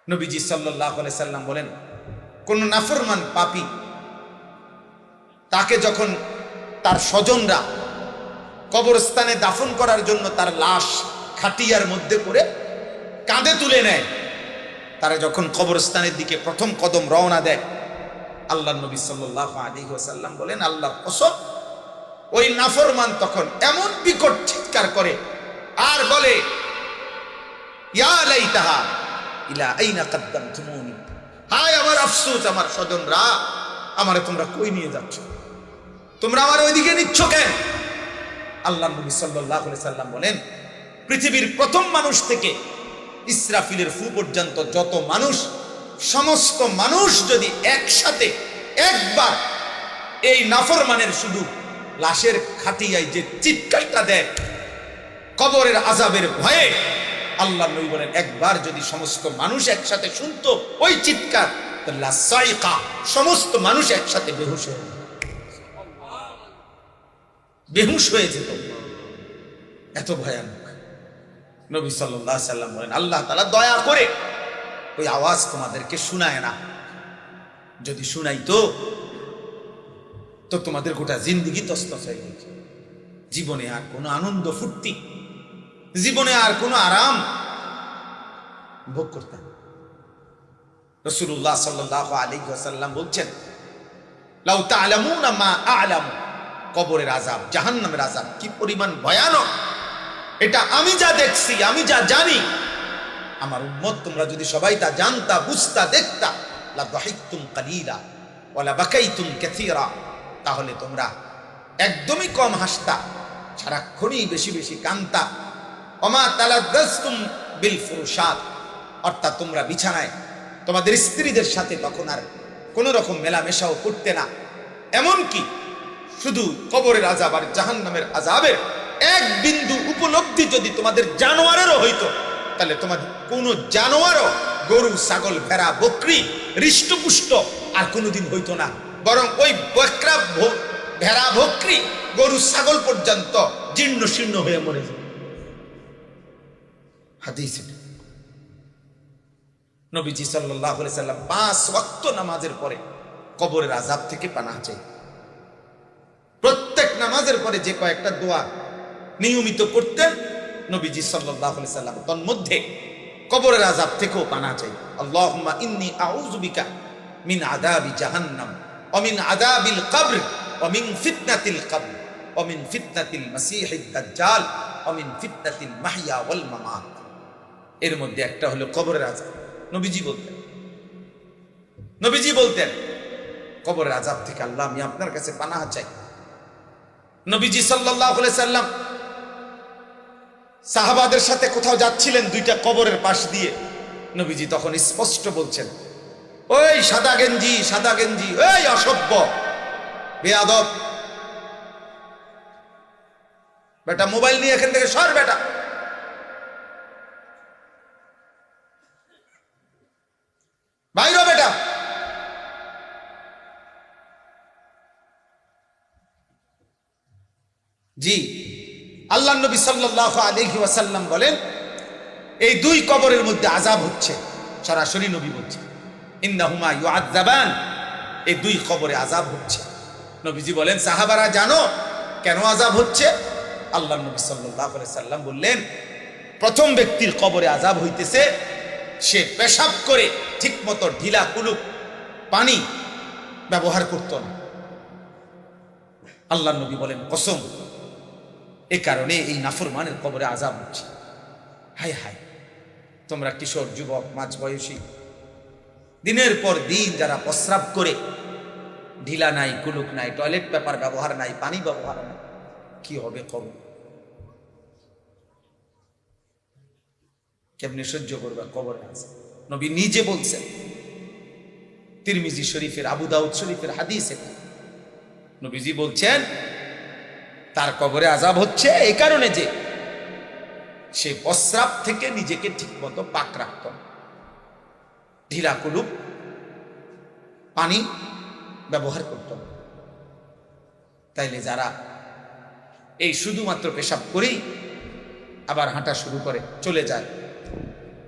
নবীজি সাল্লাল্লাহু আলাইহি সাল্লাম বলেন, কোন নাফরমান পাপী তাকে যখন তার স্বজনরা কবরস্থানে দাফন করার জন্য তার লাশ খাটিয়ার মধ্যে করে কাঁধে তুলে নেয়, তারা যখন কবরস্থানের দিকে প্রথম কদম রওনা দেয়, আল্লাহর নবী সাল্লাল্লাহু আলাইহি ওয়াসাল্লাম বলেন, আল্লাহর কসম, ওই নাফরমান তখন এমন বিকট চিৎকার করে আর বলে, ইয়া লাইতাহা ইলা আইনা কাদ্দামতুমুনি, হায় আমার আফসোস, আমার স্বজনরা, আমারে তোমরা কই নিয়ে যাচ্ছ, তোমরা আমার ওইদিকে নিচ্ছ কেন? আল্লাহর নবী সাল্লাল্লাহু আলাইহি সাল্লাম বলেন, পৃথিবীর প্রথম মানুষ থেকে ইসরাফিলের ফু পর্যন্ত যত মানুষ, সমস্ত মানুষ যদি একসাথে একবার এই নাফরমানের শুধু লাশের খাটিয়ায় যে চিৎকারটা দেয় কবরের আযাবের ভয়ে, আল্লাহর নবী বলেন, একবার যদি সমস্ত মানুষ একসাথে শুনতো ওই চিৎকার, তাহলে সাইকা, সমস্ত মানুষ একসাথে বেহুশ হয়ে যেত, বেহুশ হয়ে যেত, এত ভয়ানক। নবী সাল্লাল্লাহু আলাইহি সাল্লাম বলেন, আল্লাহ তাআলা দয়া করে ওই আওয়াজ তোমাদেরকে শোনায় না, যদি শুনাইতো তো তোমাদের গোটা জিন্দেগি তছনছ হয়ে যেত, জীবনে আর কোনো আনন্দ ফুর্তি, জীবনে আর কোনো আরাম ভোগ করতাম। রাসূলুল্লাহ সাল্লাল্লাহু আলাইহি ওয়াসাল্লাম বলছেন, লাউ তা'লামুনা মা আ'লামু, কবরের আযাব, জাহান্নামের আযাব কি পরিমাণ ভয়ানক, এটা আমি যা দেখছি, আমি যা জানি, আমার উম্মত তোমরা যদি সবাই তা জানতা, বুঝতা, দেখতা, লা দাহিকতুম কালিলা ওয়া লা বাকাইতুম কাসীরা, তাহলে তোমরা একদমই কম হাসতা, সারাক্ষণই বেশি বেশি কাঁদতা। ওমা তালাদ্দাসতুম বিল ফুরুশাত, অর্থাৎ তোমরা বিছানায় তোমাদের স্ত্রীদের সাথে তখন আর কোনো রকম মেলামেশাও করতে না। এমনকি শুধু কবরের আযাব আর জাহান্নামের আযাবের এক বিন্দু উপলব্ধি যদি তোমাদের জানোয়ারেরও হইতো, তাহলে তোমাদের কোনো জানোয়ারও, গরু, ছাগল, ভেড়া, বকরি, হৃষ্টপুষ্ট আর কোনোদিন হইতো না, বরং ওই বকরা, ভেড়া, বকরি, গরু, ছাগল পর্যন্ত জীর্ণ শীর্ণ হয়ে মরে যাবে। হাদিস। নবীজি সাল্লাল্লাহু আলাইহি সাল্লাম 5 ওয়াক্ত নামাজের পরে কবরের আযাব থেকে পানাহ চাই। প্রত্যেক নামাজের পরে যে কয়েকটা দোয়া নিয়মিত করতেন নবীজি সাল্লাল্লাহু আলাইহি সাল্লাম, তার মধ্যে কবরের আযাব থেকেও পানাহ চাই। আল্লাহুম্মা ইন্নী আউযু বিকা মিন আযাবি জাহান্নাম ওয়া মিন আযাবিল কবর ওয়া মিন ফিতনাতিল কবর ওয়া মিন ফিতনাতিল মাসীহিদ দাজ্জাল ওয়া মিন ফিতনাতিল মাহইয়া ওয়াল মামাত। এর মধ্যে একটা হলো কবরের আযাব। নবীজি বলতেন কবরের আযাব থেকে আল্লাহ, আমি আপনার কাছে পানাহ চাই। নবীজি সাল্লাল্লাহু আলাইহি সাল্লাম সাহাবাদের সাথে কোথাও যাচ্ছিলেন, দুইটা কবরের পাশ দিয়ে, নবীজি তখন স্পষ্ট বলছেন, ওই সাদা গেঞ্জি, সাদা গেঞ্জি, ওই অসভ্য বেয়াদব বেটা, মোবাইল নিয়ে এখান থেকে সর বেটা, বাইরে বেটা। জি, আল্লাহর নবী সাল্লাল্লাহু আলাইহি ওয়াসাল্লাম বলেন, এই দুই কবরের মধ্যে আযাব হচ্ছে, সরাসরি নবী বলছেন, ইন্নাহুমা ইউআযাবান, এই দুই কবরে আযাব হচ্ছে। নবীজি বলেন, সাহাবারা জানো কেন আযাব হচ্ছে? আল্লাহর নবী সাল্লাল্লাহু আলাইহি সাল্লাম বললেন, প্রথম ব্যক্তির কবরে আযাব হইতেছে, সে পেশাব করে ঠিকমতো ঢিলা কুলুপ পানি ব্যবহার করত না। আল্লাহর নবী বলেন, কসম, এই কারণে এই নাফরমানের কবরে আযাব হচ্ছে। হায় হায়, তোমরা কিশোর, যুবক, মাঝবয়সী, দিনের পর দিন যারা প্রস্রাব করে, ঢিলা নাই, কুলুক নাই, টয়লেট পেপার ব্যবহার নাই, পানি ব্যবহার নাই, কি হবে কবর? কেমনে সহ্য করবে কবরে আযাব? নবী নিজে বলছেন, তিরমিজি শরীফের, আবু দাউদ শরীফের হাদিস এটা। নবীজি বলছেন তার কবরে আযাব হচ্ছে এই কারণে যে সে প্রস্রাব থেকে নিজেকে ঠিকমতো পাক রাখত না, ঢিলা কুলুপ পানি ব্যবহার করত না। তাইলে যারা এই শুধুমাত্র পেশাব করেই আবার হাঁটা শুরু করে, চলে যায়,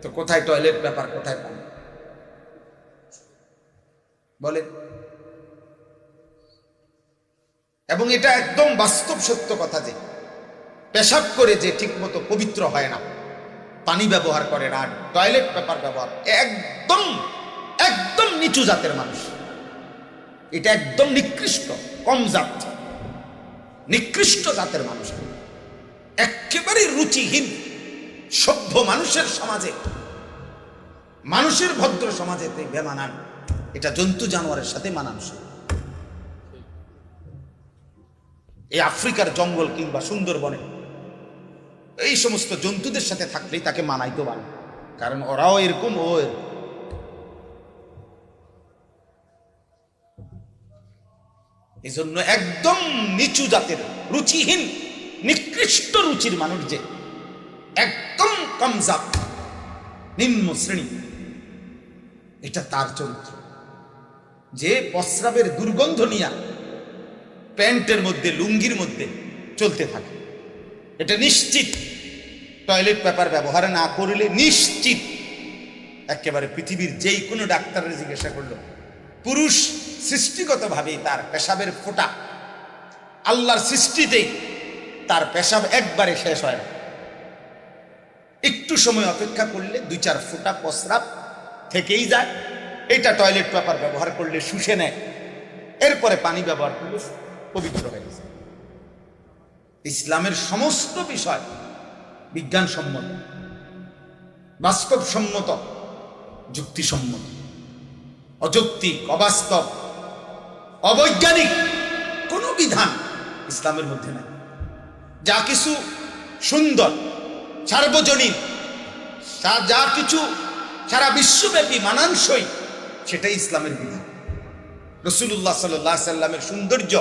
তো কোথায় টয়লেট পেপার, কোথায় পানি? বলেন। এবং এটা একদম বাস্তব সত্য কথা যে পেশাব করে যে ঠিক মতো পবিত্র হয় না, পানি ব্যবহার করে না, টয়লেট পেপার ব্যবহার, একদম একদম নিচু জাতের মানুষ। এটা একদম নিকৃষ্ট, কম জাত, নিকৃষ্ট জাতের মানুষ, একেবারে রুচিহীন সভ্য মানুষের সমাজে, মানুষের ভদ্র সমাজে বেমানান। এটা জন্তু জানোয়ারের সাথে মানানসই। এই আফ্রিকার জঙ্গল কিংবা সুন্দরবনে এই সমস্ত জন্তুদের সাথে থাকলেই তাকে মানাইতে পারে, কারণ ওরাও এরকম, ও এরকম। এই জন্য একদম নিচু জাতের, রুচিহীন, নিকৃষ্ট রুচির মানুষ যে একদম কম জাত, নিম্ন শ্রেণী, এটা তার চরিত্র। যে প্রস্রাবের দুর্গন্ধ নিয়ে প্যান্টের মধ্যে, লুঙ্গির মধ্যে চলতে থাকে, এটা নিশ্চিত টয়লেট পেপার ব্যবহার না করলে নিশ্চিত একেবারে পৃথিবীর যেই কোনো ডাক্তারের জিজ্ঞাসা করলো, পুরুষ সৃষ্টিগতভাবেই তার পেশাবের ফোঁটা, আল্লাহর সৃষ্টিতেই তার পেশাব একবারে শেষ হয় না। একটু সময় অপেক্ষা করলে 2-4 ফোঁটা প্রস্রাব থেকেই যায়। এটা টয়লেট পেপার ব্যবহার করলে শুষে নেয়, এরপরে পানি ব্যবহার করলে পবিত্র হয়ে গেছে। ইসলামের সমস্ত বিষয় বিজ্ঞানসম্মত, বাস্তবসম্মত, যুক্তিসম্মত। অযৌক্তিক, অবাস্তব, অবৈজ্ঞানিক কোনো বিধান ইসলামের মধ্যে নেই। যা কিছু সুন্দর, সার্বজনীন, যা কিছু সারা বিশ্বব্যাপী মানানসই, সেটাই ইসলামের বিধান। রাসূলুল্লাহ সাল্লাল্লাহু আলাইহি সাল্লামের সৌন্দর্য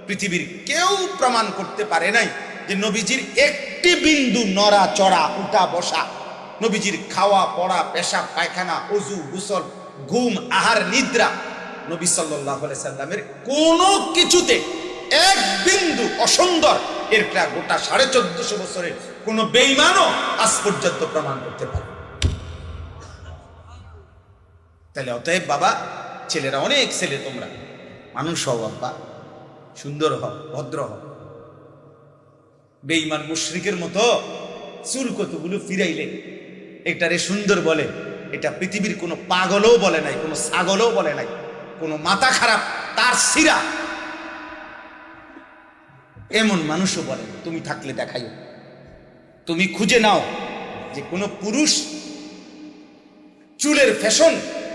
পৃথিবীর কেউ প্রমাণ করতে পারে নাই যে নবীজির একটি বিন্দু নড়া চড়া, উঠা বসা, নবীজির খাওয়া পড়া, পেশাব পায়খানা, ওযু গোসল, ঘুম, আহার, নিদ্রা, নবী সাল্লাল্লাহু আলাইহি সাল্লামের কোনো কিছুতে এক বিন্দু অসুন্দর এরটা গোটা 1450 বছরের কোন বেঈমানও আজ পর্যন্ত প্রমাণ করতে পারে। তাহলে অতএব বাবা, ছেলেরা, অনেক ছেলে তোমরা মানুষ হও বাবা, সুন্দর হও, ভদ্র হও। বেঈমান মুশরিকের মতো চুল কতগুলো ফিরাইলে এটারে সুন্দর বলে, এটা পৃথিবীর কোনো পাগলও বলে নাই, কোনো ছাগলও বলে নাই, কোনো মাথা খারাপ তার সিরা এমন মানুষও বলে। তুমি থাকলে দেখাইও, তুমি খুঁজে নাও যে কোনো পুরুষ চুলের ফ্যাশন,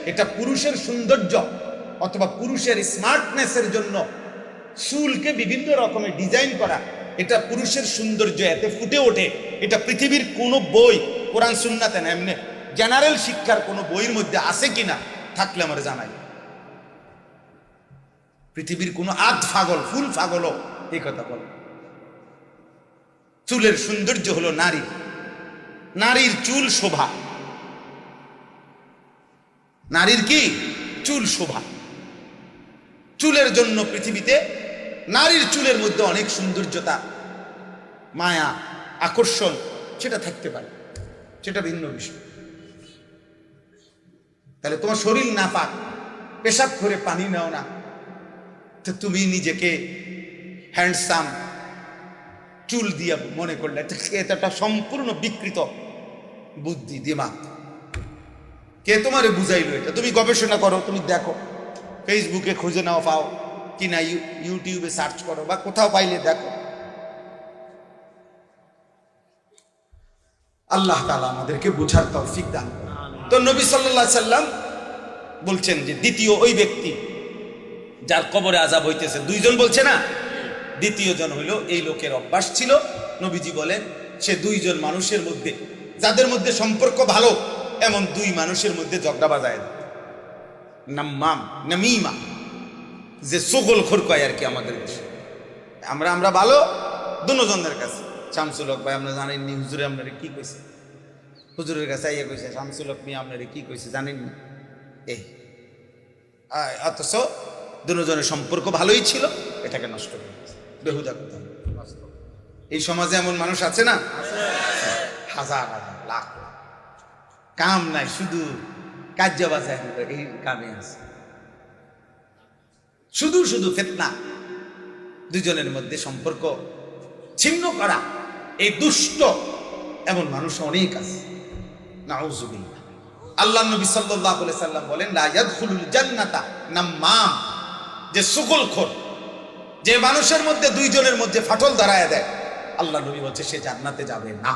এটা পুরুষের সৌন্দর্য অথবা পুরুষের স্মার্টনেসের জন্য চুলকে বিভিন্ন রকমের ডিজাইন করা, এটা পুরুষের সৌন্দর্য, এতে ফুটে ওঠে। এটা পৃথিবীর কোনো বই, কোরআন সুন্নাতে না, এমনি জেনারেল শিক্ষার কোনো বইয়ের মধ্যে আছে কিনা, থাকলে আমার জানাই। পৃথিবীর কোনো আধ ফাগল, ফুল ফাগলও এই কথা বলে। চুলের সৌন্দর্য হলো নারী, নারীর চুল শোভা, নারীর কি চুল শোভা। চুলের জন্য পৃথিবীতে নারীর চুলের মধ্যে অনেক সৌন্দর্যতা, মায়া, আকর্ষণ সেটা থাকতে পারে, সেটা ভিন্ন বিষয়। তাহলে তোমার শরীর নাপাক, পেশাব করে পানি নাও না, তো তুমি নিজেকে হ্যান্ডসাম চুল দিয়া মনে করলে, এটা সম্পূর্ণ বিকৃত বুদ্ধি, দিমাগ। কে তোমারে বুঝাইলো এটা? তুমি গবেষণা করো, তুমি দেখো, ফেসবুকে খুঁজে নাও, পাও কিনা, ইউটিউবে সার্চ করো, বা কোথাও পাইলে দেখো। আল্লাহ তাআলা আমাদেরকে বুঝার তৌফিক দান করুন। তো নবী সাল্লাল্লাহু আলাইহি সাল্লাম বলছেন যে দ্বিতীয় ওই ব্যক্তি যার কবরে আযাব হইতেছে, 2 জন বলছে না, দ্বিতীয় জন হইল এই লোকের অভ্যাস ছিল, নবীজি বলেন সে 2 জন মানুষের মধ্যে, যাদের মধ্যে সম্পর্ক ভালো, এমন 2 মানুষের মধ্যে ঝগড়া বাজায় দেয়। নাম্মাম, নামিমা, যে চগলখোর কয় আর কি আমাদের দেশে। আমরা ভালো দুজনের কাছে, শামসুল হক ভাই আপনারা জানেননি, হুজুরে আপনারা কি কইছে, হুজুরের কাছে আইয়া কইছে শামসুল হক মিয়া আপনারা কি কইছে জানেননি, এই অথচ দুজনের সম্পর্ক ভালোই ছিল, এটাকে নষ্ট করে বেহুদা কথা। এই সমাজে এমন মানুষ আছে না, হাজার হাজার লাখ, কাম নাই, শুধু কাজ্যা বাজায় এই কামে আছে। শুধু শুধু ফিতনা, দুজনের মধ্যে সম্পর্ক ছিন্ন করা, এই দুষ্ট এমন মানুষ অনেক আছে। নাউযুবিল্লাহ। আল্লাহ নবী সাল্লাল্লাহু আলাইহি সাল্লাম বলেন, লা ইয়াদখুলুল জান্নাতা নাম্মাম, যে সুগলখোর, যে মানুষের মধ্যে দুইজনের মধ্যে ফাটল দাঁড়ায় দেয়, আল্লাহ নবী বলছে সে জান্নাতে যাবে না।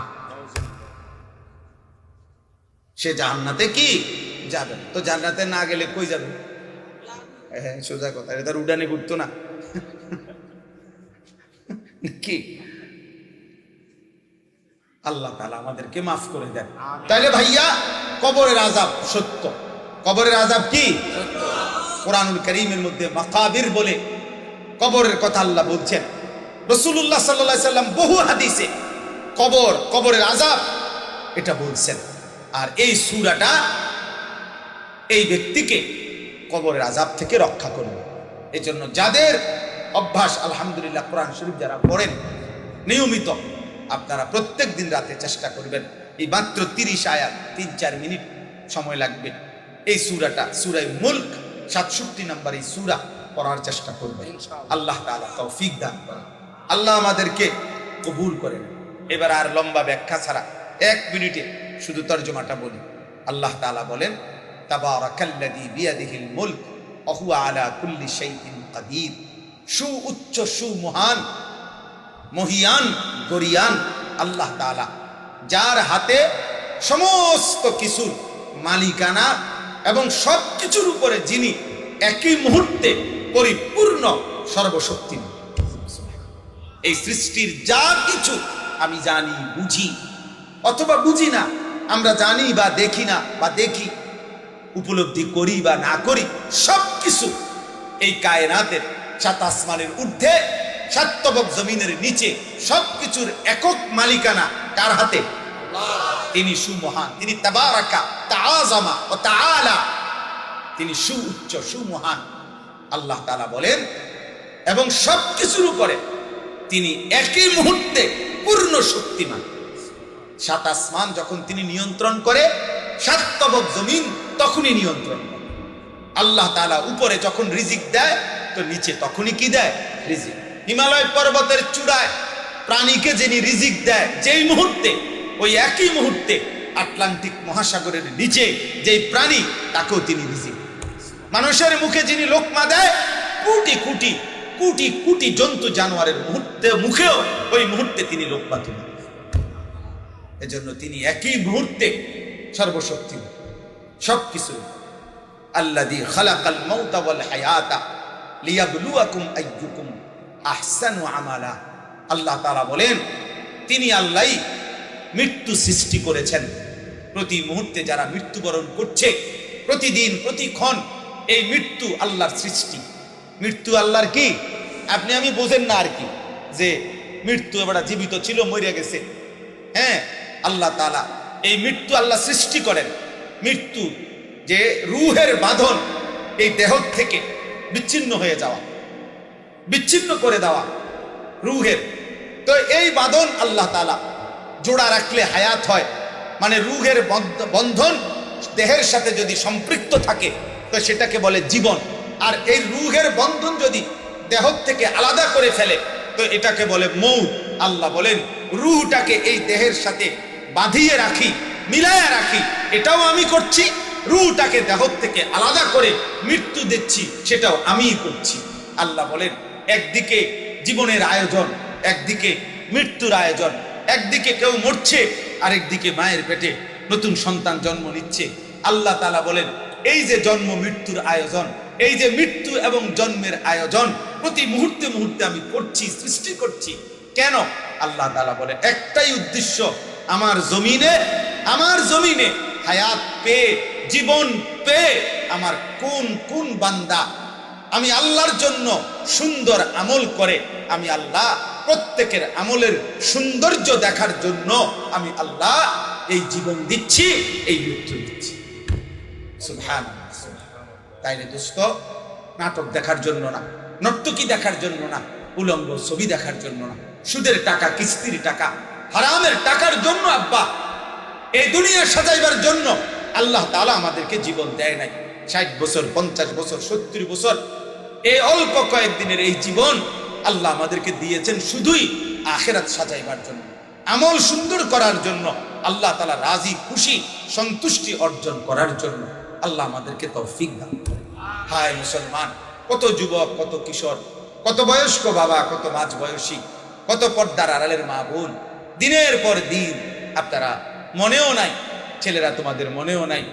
সে জান্নাতে কি যাবে? তো জান্নাতে না গেলে কই যাবে? হ্যাঁ, সোজা কথা, এটা তার উড়ানে ঘুরতো না কি? আল্লাহ তাআলা আমাদেরকে মাফ করে দেন। তাইলে ভাইয়া, কবরের আযাব সত্য। কবরের আযাব কি? কোরআনুল কারীমের মধ্যে মাকাবির বলে কবরের কথা আল্লাহ বলছেন। রাসূলুল্লাহ সাল্লাল্লাহু আলাইহি সাল্লাম বহু হাদিসে কবরের আযাব এটা বলছেন। আর এই সূরাটা এই ব্যক্তিকে কবরের আযাব থেকে রক্ষা করবে। এই জন্য যাদের অভ্যাস, আলহামদুলিল্লাহ, কোরআন শরীফ যারা পড়েন নিয়মিত, আপনারা প্রত্যেক দিন রাতে চেষ্টা করবেন, এই মাত্র 30 আয়াত, 3-4 মিনিট সময় লাগবে, এই সূরাটা, সূরা মুলক 67 নম্বর এই সূরা পড়ার চেষ্টা করবেন। আল্লাহ তাআলা তৌফিক দান করেন, আল্লাহ আমাদেরকে কবুল করেন। এবার আর লম্বা ব্যাখ্যা ছাড়া 1 মিনিটে শুধু তরজমাটা বলি। আল্লাহ তাআলা বলেন, তাবারাকাল্লাযী বিয়াদিহিল মুলক ওয়া হুয়া আলা কুল্লি শাইইন কাদির। উচ্চ মহান, মহিয়ান, গরিয়ান আল্লাহ তাআলা, যার হাতে সমস্ত কিছুর মালিকানা এবং সব কিছুর উপরে যিনি একই মুহূর্তে পরিপূর্ণ সর্বশক্তিমান। এই সৃষ্টির যা কিছু আমি জানি, বুঝি অথবা বুঝি না, আমরা জানি বা দেখি না, বা দেখি, উপলব্ধি করি বা না করি, সব কিছু এই কায়নাতের 7 আসমানের ঊর্ধ্বে, 7 তবক জমিনের নিচে সবকিছুর একক মালিকানা কার হাতে? তিনি সুমহান, তিনি তাবারাকা, তাআযামা ও তাআলা, তিনি সুউচ্চ, সুমহান। আল্লাহ তাআলা বলেন, এবং সবকিছুর উপরে তিনি একই মুহূর্তে পূর্ণ শক্তিমান। 7 আসমান যখন তিনি নিয়ন্ত্রণ করে, 7 তবক জমিন তখনই নিয়ন্ত্রণ করে। আল্লাহ তাআলা উপরে যখন রিজিক দেয়, তো নিচে তখনই কি দেয়? রিজিক। হিমালয় পর্বতের চূড়ায় প্রাণীকে যিনি রিজিক দেয় যেই মুহূর্তে, ওই একই মুহূর্তে আটলান্টিক মহাসাগরের নিচে যেই প্রাণী, তাকেও তিনি রিজিক। মানুষের মুখে যিনি লোকমা দেয়, কোটি কোটি কোটি কোটি জন্তু জানোয়ারের মুখেও ওই মুহূর্তে তিনি লোকমা তুলেন। এজন্য তিনি একই মুহূর্তে সর্বশক্তিমান, সবকিছু। আল্লাযী খালাকাল মাউতা ওয়াল হায়াতা লিয়াবলুয়াকুম আইয়ুকুম আহসানু আমালা। আল্লাহ তাআলা বলেন, তিনি আল্লাহই মৃত্যু সৃষ্টি করেছেন। প্রতি মুহূর্তে যারা মৃত্যুবরণ করছে, প্রতিদিন প্রতিক্ষণ, এই মৃত্যু আল্লাহর সৃষ্টি। মৃত্যু আল্লাহর কি? আপনি আমি বোঝেন না আর কি, যে মৃত্যু এবার জীবিত ছিল, মরে গেছে। হ্যাঁ, আল্লাহ তাআলা এই মৃত্যু আল্লাহ সৃষ্টি করেন। মৃত্যু যে রূহের বাঁধন, এই দেহ থেকে বিচ্ছিন্ন হয়ে যাওয়া, বিচ্ছিন্ন করে দেওয়া রূহের, তো এই বাঁধন আল্লাহ তাআলা জোড়া রাখলে হায়াত হয়। মানে রূহের বন্ধন দেহের সাথে যদি সম্পৃক্ত থাকে, তো সেটাকে বলে জীবন। আর এই রূহের বন্ধন যদি দেহ থেকে আলাদা করে ফেলে, তো এটাকে বলে মৌত। আল্লাহ বলেন, রূহটাকে এই দেহের সাথে বাঁধিয়ে রাখি, মিলায়া রাখি, এটাও আমি করছি। রূহটাকে দেহ থেকে আলাদা করে মৃত্যু দিচ্ছি, সেটাও আমিই করছি। আল্লাহ বলেন, একদিকে জীবনের আয়োজন, একদিকে মৃত্যুর আয়োজন। একদিকে কেউ মরছে, আরেকদিকে মায়ের পেটে নতুন সন্তান জন্ম নিচ্ছে। আল্লাহ তাআলা বলেন, এই যে জন্ম মৃত্যুর আয়োজন, এই যে মৃত্যু এবং জন্মের আয়োজন প্রতি মুহূর্তে মুহূর্তে আমি করছি, সৃষ্টি করছি। কেন? আল্লাহ তাআলা বলেন, একটাই উদ্দেশ্য, আমার জমিনে হায়াত পেয়ে, জীবন পেয়ে আমার কোন কোন বান্দা আমি আল্লাহর জন্য সুন্দর আমল করে, আমি আল্লাহ প্রত্যেকের আমলের সৌন্দর্য দেখার জন্য আমি আল্লাহ এই জীবন দিচ্ছি, এই মৃত্যু দিচ্ছি। সুবহানাল্লাহ। তাইলে দোস্ত, নাটক দেখার জন্য না, নর্তকী দেখার জন্য না, উলঙ্গ ছবি দেখার জন্য না, সুদের টাকা, কিস্তির টাকা, হারামের টাকার জন্য আব্বা এই দুনিয়া সাজাইবার জন্য আল্লাহ তাআলা আমাদেরকে জীবন দেয় নাই। 60 বছর, 50 বছর, 70 বছর এই অল্প কয়েকদিনের এই জীবন আল্লাহ আমাদেরকে দিয়েছেন শুধুই আখিরাত সাজাইবার জন্য, আমল সুন্দর করার জন্য, আল্লাহ তাআলা রাজি খুশি সন্তুষ্টি অর্জন করার জন্য। আল্লাহ আমাদেরকে তৌফিক দান করেন। হায় মুসলমান, কত যুবক, কত কিশোর, কত বয়স্ক বাবা, কত মাঝ বয়সী, কত পর্দার আড়ালের মা বোন, দিনের পর দিন আপনারা মনেও নাই, ছেলেরা তোমাদের মনেও নাই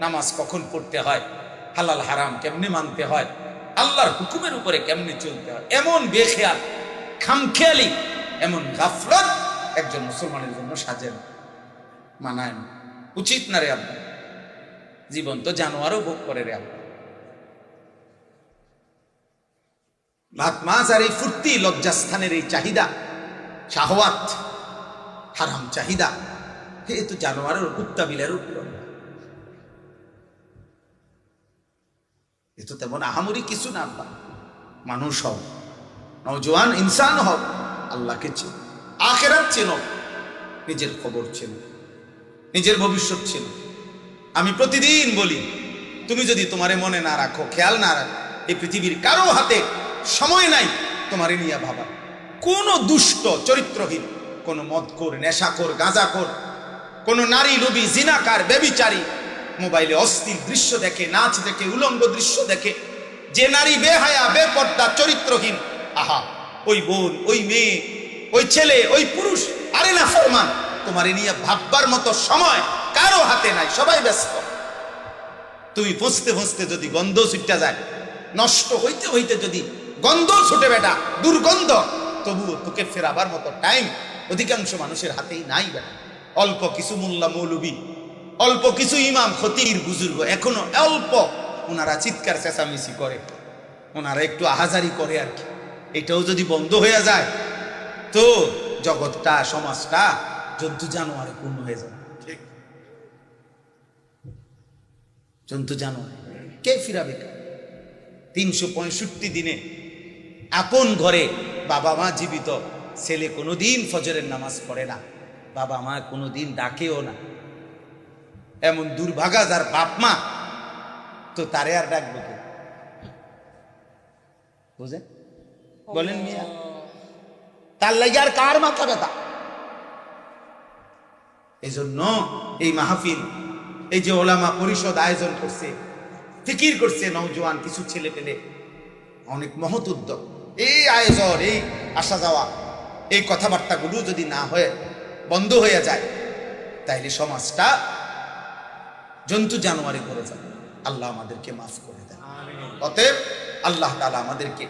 নামাজ কখন পড়তে হয়, হালাল হারাম কেমনে মানতে হয়, আল্লাহর হুকুমের উপরে কেমনে চলতে হয়। এমন বেখেয়াল, খামখেয়ালি, এমন গাফলত একজন মুসলমানের জন্য সাজে না, মানায় না, উচিত না রে আব্বা। জীবন তো জানোয়ারও ভোগ করে রে আব্বা। ভাত মাছ আর এই ফুর্তি, লজ্জাস্থানের এই চাহিদা, শাহওয়াত, হারাম চাহিদা, এ তো জানোয়ারের কুত্তা বিলের উপর, এ তো তেমন আহামরি কিছু না আব্বা। মানুষ হও, নওজোয়ান ইনসান হও, আল্লাহকে চেনো, আখিরাত চেনো, নিজের খবর চেনো, নিজের ভবিষ্যৎ চেনো। আমি প্রতিদিন বলি, তুমি যদি তোমারে মনে না রাখো, খেয়াল না রাখো, এই পৃথিবীর কারো হাতে সময় নাই তোমারে নিয়ে ভাবা। কোন দুষ্ট চরিত্রহীন, কোন মদখোর, নেশাখোর, গাঁজাখোর, কোন নারী লোভী, জিনাকার, ব্যভিচারী, মোবাইলে অশ্লীল দৃশ্য দেখে, নাচ দেখে, উলঙ্গ দৃশ্য দেখে, যে নারী বেহায়া, বেপর্দা, চরিত্রহীন, আহা, ওই বোন, ওই মেয়ে, ওই ছেলে, ওই পুরুষ, আরে না ফরমান, তোমারে নিয়ে ভাববার মতো সময় কারো হাতে নাই, সবাই ব্যস্ত। তুমি পৌঁছতে পৌঁছতে যদি গন্ধ ছুটে যায়, নষ্ট হইতে হইতে যদি গন্ধ ছুটে বেটা, দুর্গন্ধ, তবুও তোকে ফেরাবার মতো টাইম অধিকাংশ মানুষের হাতেই নাই বেটা। অল্প কিছু মোল্লা মৌলবী, অল্প কিছু ইমাম খতির বুজুর্গ, এখনো অল্প ওনারা চিৎকার চেঁচামেচি করে, ওনারা একটু আহাজারি করে আর কি। এটাও যদি বন্ধ হয়ে যায় তো জগৎটা, সমাজটা জন্তু জানোয়ারে পূর্ণ হয়ে যাবে। ঠিক, জন্তু জানোয়ার কে ফিরাবে? 365 দিনে আপন ঘরে বাবা মা জীবিত, ছেলে কোনোদিন ফজরের নামাজ পড়ে না, বাবা মা কোনোদিন ডাকেও না, এমন দুর্ভাগা যার বাপ মা, তো তারে আর ডাকবো কে? বুঝেন? বলেন মিয়া, তার লাগে আর কার মাথা ব্যথা? এই জন্য এই মাহফিল, এই যে ওলামা পরিষদ আয়োজন করছে, ফিকির করছে নওজোয়ান কিছু ছেলে পেলে, অনেক মহৎ উদ্যোগ। এই আয়োজন, এই আসা যাওয়া, এই কথাবার্তাগুলো যদি না হয়ে বন্ধ হয়ে যায়, তাইলে সমাজটা জন্তু জানোয়ারে করে যাবে। আল্লাহ আমাদেরকে মাফ করে দেন। অতএব আল্লাহ তাআলা আমাদেরকে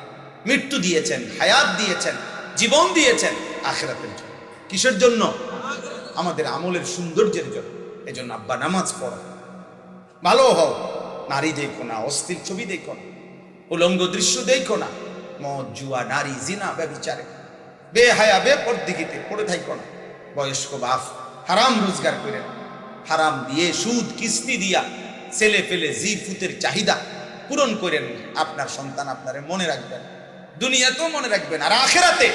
মৃত্যু দিয়েছেন, হায়াত দিয়েছেন, জীবন দিয়েছেন আখিরাতের জন্য। কিসের জন্য? আমাদের আমলের সৌন্দর্যের জন্য। এজন্য আব্বা নামাজ পড়ো, ভালো হও, নারী দেখো না, অশ্লীল ছবি দেখো না, উলঙ্গ দৃশ্য দেখো না, মদ, জুয়া, নারী, জিনা, ব্যভিচারে, বেহায়া, বেপরদিগিতে পড়ে থাকো না। বয়স্ক বাপ হারাম রোজগার করে, হারাম দিয়ে, সুদ, কিস্তি দিয়া ছেলে পেলে জি ফুতের চাহিদা পূরণ করেন। আপনার সন্তান আপনারে মনে রাখবেন, দুনিয়াতেও মনে রাখবেন, আর আখিরাতে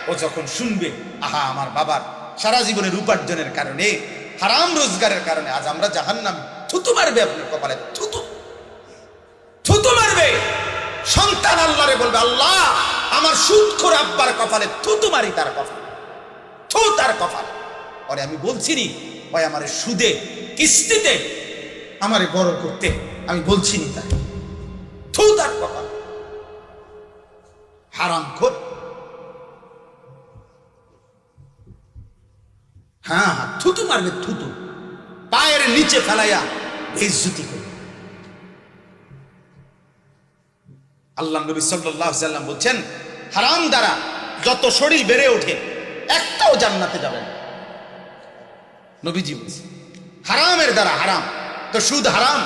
ও যখন শুনবে, আহা, আমার বাবার সারা জীবনের উপার্জনের কারণে, হারাম রোজগারের কারণে আজ আমরা জাহান্নামে, থুতু মারবে আপনার কপালে, থুতু থুতু মারবে। সন্তান আল্লাহরে বলবে, আল্লাহ আমার সুদখোর আব্বার কপালে থুতু মারি, তার কপালে থু, তার কপালে। পরে আমি বলছি নি, ওই আমার সুদে কিস্তিতে আমারে বড় করতে, আমি বলছি নি, তার থু, তার কপালে। হারামখোর, হ্যাঁ হ্যাঁ, থুতু মারবে, থুতু পায়ের নিচে ফেলাইয়া বেইজ্জতি করবে। আল্লাহ নবী সাল্লাল্লাহু আলাইহি ওয়াসাল্লাম বলছেন, হারাম দ্বারা যত শরীর বেড়ে ওঠে একটাও জান্নাতে যাবে না। নবীজি বলছে হারামের দ্বারা, হারাম তো সুদ হারাম,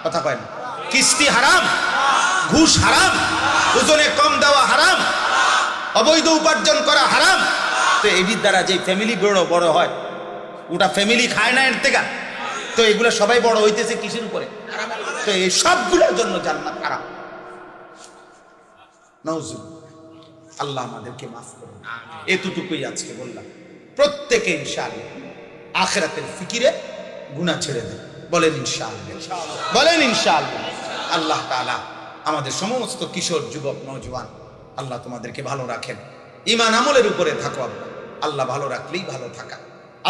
কথা কয় না, কিস্তি হারাম, ঘুষ হারাম, ওজনে কম দেওয়া হারাম, অবৈধ উপার্জন করা হারাম। তো এটির দ্বারা যে ফ্যামিলি বড় হয়, ওটা ফ্যামিলি খায় না এর থেকে, তো এগুলো সবাই বড় হইতেছে কিসের উপরে? তো এই সবগুলোর জন্য জান্নাত হারাম। নাউজুবিল্লাহ, আল্লাহ আমাদেরকে মাফ করুন। এতটুকুই আজকে বললাম। প্রত্যেকে ইনশাআল্লাহ আখিরাতের ফিকিরে গুনাহ ছেড়ে দেন। বলেন ইনশাআল্লাহ, বলেন ইনশাআল্লাহ। আল্লাহ তাআলা আমাদের সমস্ত কিশোর যুবক নওজোয়ান, আল্লাহ তোমাদেরকে ভালো রাখেন, ঈমান আমলের উপরে থাকো। আল্লাহ ভালো রাখলেই ভালো থাকা,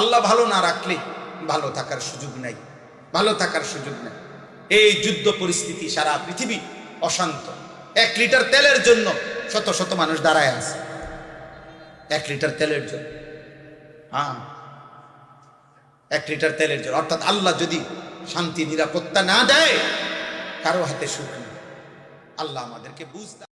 আল্লাহ ভালো না রাখলেই ভালো থাকার সুযোগ নাই, ভালো থাকার সুযোগ নেই। এই যুদ্ধ পরিস্থিতি, সারা পৃথিবী অশান্ত। 1 লিটার তেলের জন্য শত শত মানুষ দাঁড়ায় আছে, 1 লিটার তেলের জন্য। 1 লিটার তেলের জন্য। অর্থাৎ আল্লাহ যদি শান্তি নিরাপত্তা না দেয়, কারো হাতে সুখ নেই। আল্লাহ আমাদেরকে বুঝ